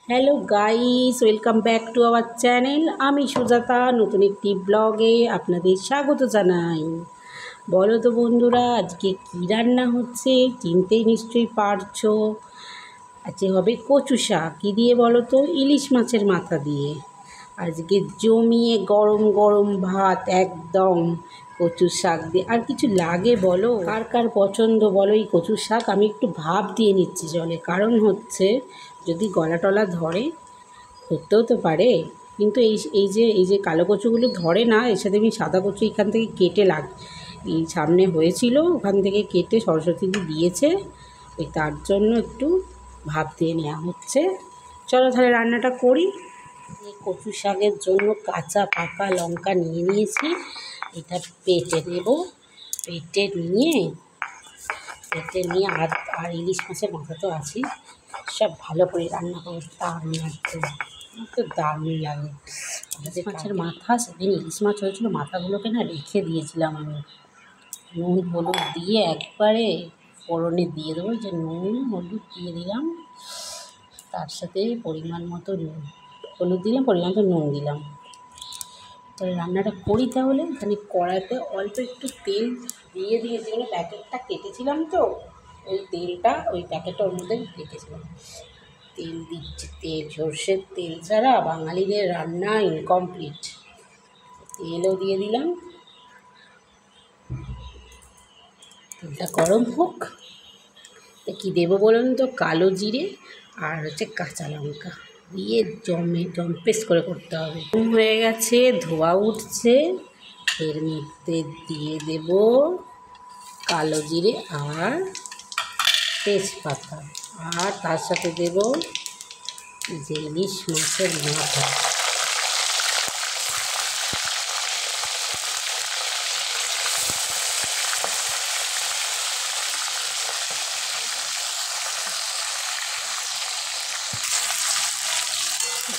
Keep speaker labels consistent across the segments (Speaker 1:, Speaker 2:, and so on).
Speaker 1: Hello guys, welcome back to our channel. আমি সুজাতা নতুন একটি ব্লগে আপনাদের স্বাগত জানাই। বলো তো বন্ধুরা, আজকে কী রান্না হচ্ছে চিনতেই নিশ্চয়ই পারছো। আজকে হবে কচু শাক। কী দিয়ে বলো তো? ইলিশ মাছের মাথা দিয়ে। আজকে জমিয়ে গরম গরম ভাত একদম কচু শাক দিয়ে। আর কিছু লাগে বলো? কার কার পছন্দ বলো এই কচু শাক? আমি একটু ভাপ দিয়ে নিচ্ছি জলে, কারণ হচ্ছে যদি গলা টলা ধরে, ধরতেও তো পারে, কিন্তু এই যে কালো কচুগুলো ধরে না। এর সাথে আমি সাদা কচু এখান থেকে কেটে এই সামনে হয়েছিল, ওখান থেকে কেটে সরস্বতী দিয়েছে, ওই তার জন্য একটু ভাপ দিয়ে নেওয়া হচ্ছে। চলো তাহলে রান্নাটা করি। এই কচু শাকের জন্য কাঁচা পাকা লঙ্কা নিয়ে নিয়েছি, এটা পেটে নেব। পেটে নিয়ে আর ইলিশ মাছের মাথা তো আছে, সব ভালো করে রান্না করবো। দারুণ একদম, আমার তো দারুণ লাগে। ইলিশ মাছের মাথা, সেদিন ইলিশ মাছ হয়েছিল, মাথাগুলোকে না রেখে দিয়েছিলাম আমি। নুন হলুদ দিয়ে একবারে ফোড়নে দিয়ে দেবো। যে নুন হলুদ দিয়ে দিলাম, তার সাথে পরিমাণ মতো হলুদ দিলাম, পরিমাণ মতো নুন দিলাম। তাহলে রান্নাটা করি। তাহলে এখানে কড়াইতে অল্প একটু তেল দিয়ে দিয়েছি, মানে প্যাকেটটা কেটেছিলাম তো, ওই তেলটা ওই প্যাকেটটার মধ্যে রেখেছিলাম। তেল দিচ্ছি, তেল সর্ষের তেল ছাড়া বাঙালিদের রান্না ইনকমপ্লিট। তেলও দিয়ে দিলাম, তেলটা গরম হোক। কী দেবো বলুন তো? কালো জিরে আর হচ্ছে কাঁচা লঙ্কা দিয়ে জম্পেস করে করতে হবে। হয়ে গেছে, ধোয়া উঠছে, এর মধ্যে দিয়ে দেব কালো জিরে আর তেজপাতা, আর তার সাথে দেব যে ইলিশ মাছের মাথা।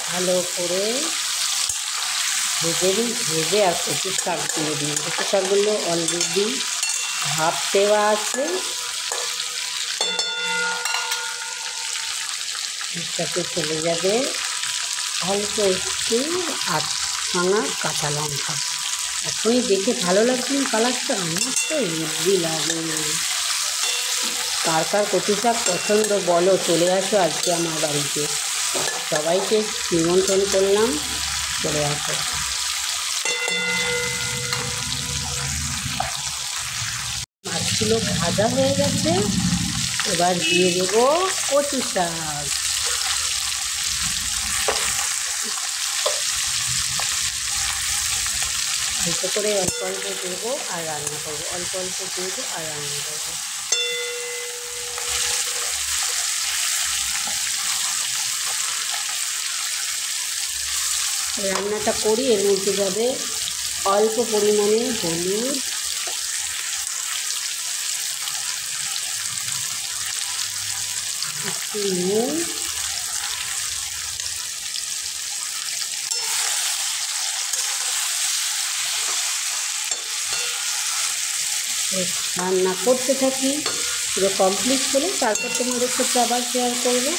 Speaker 1: ভালো করে ভেজে আর কচু শাক দিয়ে দিই। কচু শাকগুলো অলরেডি ভাপ দেওয়া আছে, এর সাথে চলে যাবে অল্প একটু ভাঙা কাঁচা লঙ্কা। এখনই দেখে ভালো লাগছে না কালারটা? আমার তো হেব্বি লাগে। কার কার কচু শাক পছন্দ বলো? চলে আসো আজকে আমার বাড়িতে, সবাইকে নিমন্ত্রণ করলাম, চলে আসো। মাছগুলো ভাজা হয়ে গেছে, এবার দিয়ে দেবো কচু শাক। অল্প করে অল্প অল্প দেবো আর রান্না করবো, অল্প অল্প দেবো আর রান্না করবো। রান্নাটা করি, এর মধ্যে যাবে অল্প পরিমাণে হলুদ, একটু নুন, রান্না করতে থাকি। পুরো কমপ্লিট হলে তারপর তোমাদের সাথে আবার শেয়ার করবো।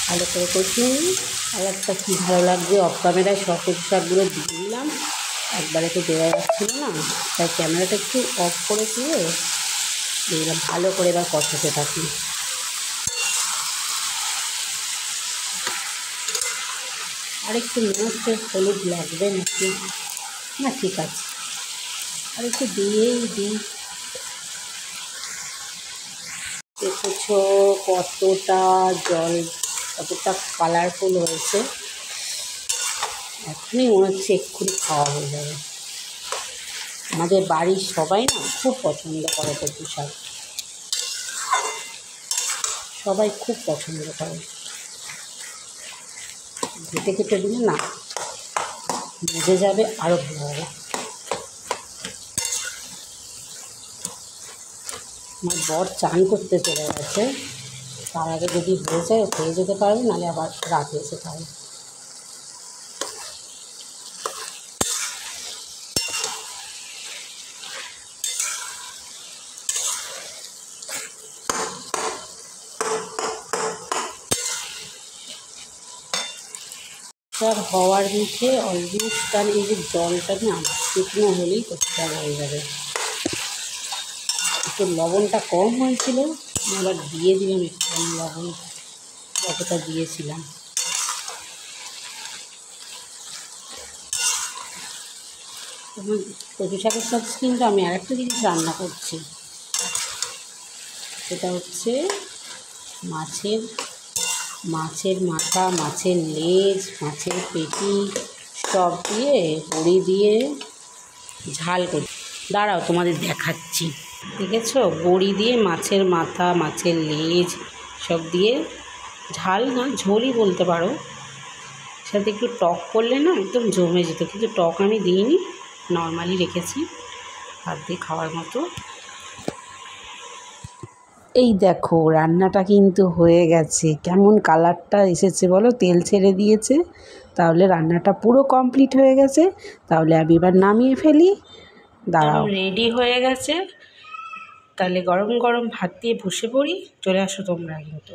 Speaker 1: ভালো করে কষিয়ে নিই। আর একটা কী ভালো লাগছে, অফ ক্যামেরায় সব কচু শাকগুলো দিয়ে দিলাম, একবারে তো দেওয়া যাচ্ছিলো না, তাই ক্যামেরাটা একটু অফ করে দিয়ে দিলাম। ভালো করে এবার কষাতে থাকি। আর একটু মনে হচ্ছে হলুদ লাগবে নাকি, না ঠিক আছে, আর একটু দিয়েই দিই। দেখেছো কতটা জল, কতটা কালারফুল হয়েছে। এখনই মনে হচ্ছে এক্ষুনি খাওয়া হয়ে যাবে। আমাদের বাড়ির সবাই না খুব পছন্দ করে কচু শাক, সবাই খুব পছন্দ করে। ঘেটে ঘেটে দিলে না মজে যাবে, আরও ভালো হবে। আমার বর চান করতে চলে গেছে, তার আগে যদি হয়ে যায় হয়ে যেতে পারবে, নাহলে আবার রাতে এসে পারবে। মাছটার হওয়ার মুখে অলমোস্ট, তার এই যে জলটা না শুকনো হলেই কষটা হয়ে যাবে। একটু লবণটা কম হয়েছিল, আবার দিয়ে দিলাম একটু লবণ যতটা দিয়েছিলাম। কচু শাকের সাথে কিন্তু আমি আরেকটা জিনিস রান্না করছি, সেটা হচ্ছে মাছের মাথা, মাছের লেজ, মাছের পেটি সব দিয়ে বড়ি দিয়ে ঝাল করি। দাঁড়াও তোমাদের দেখাচ্ছি। দেখেছো, বড়ি দিয়ে মাছের মাথা, মাছের লেজ সব দিয়ে ঝাল না ঝোলই বলতে পারো, সাথে একটু টক করলে না একদম জমে যেত, কিন্তু টক আমি দিইনি, নর্মালি রেখেছি ভাত দিয়ে খাওয়ার মতো। এই দেখো রান্নাটা কিন্তু হয়ে গেছে, কেমন কালারটা এসেছে বলো, তেল ছেড়ে দিয়েছে। তাহলে রান্নাটা পুরো কমপ্লিট হয়ে গেছে। তাহলে আমি এবার নামিয়ে ফেলি। দাঁড়াও, রেডি হয়ে গেছে। তাহলে গরম গরম ভাত দিয়ে বসে পড়ি, চলে আসো তোমরা কিন্তু।